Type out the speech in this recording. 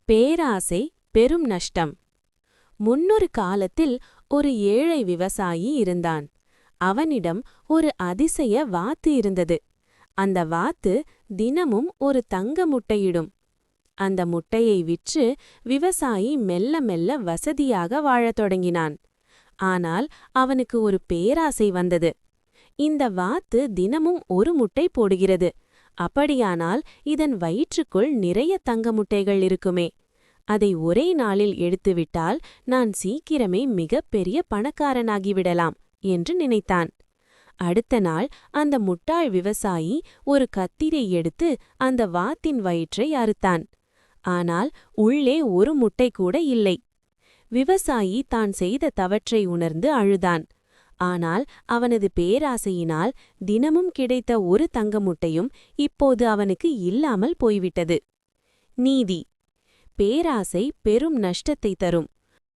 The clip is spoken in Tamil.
பேராசை பெரும் நஷ்டம். முன்னொரு காலத்தில் ஒரு ஏழை விவசாயி இருந்தான். அவனிடம் ஒரு அதிசய வாத்து இருந்தது. அந்த வாத்து தினமும் ஒரு தங்க முட்டையிடும். அந்த முட்டையை விற்று விவசாயி மெல்ல மெல்ல வசதியாக வாழத் தொடங்கினான். ஆனால் அவனுக்கு ஒரு பேராசை வந்தது. இந்த வாத்து தினமும் ஒரு முட்டை போடுகிறது. அப்படியானால் இதன் வயிற்றுக்குள் நிறைய தங்க முட்டைகள் இருக்குமே. அதை ஒரே நாளில் எடுத்துவிட்டால் நான் சீக்கிரமே மிகப்பெரிய பணக்காரனாகிவிடலாம் என்று நினைத்தான். அடுத்த நாள் அந்த முட்டாள் விவசாயி ஒரு கத்திரை எடுத்து அந்த வாத்தின் வயிற்றை அறுத்தான். ஆனால் உள்ளே ஒரு முட்டை கூட இல்லை. விவசாயி தான் செய்த தவற்றை உணர்ந்து அழுதான். ஆனால் அவனது பேராசையினால் தினமும் கிடைத்த ஒரு தங்க முட்டையும் இப்போது அவனுக்கு இல்லாமல் போய்விட்டது. நீதி: பேராசை பெரும் நஷ்டத்தை தரும்.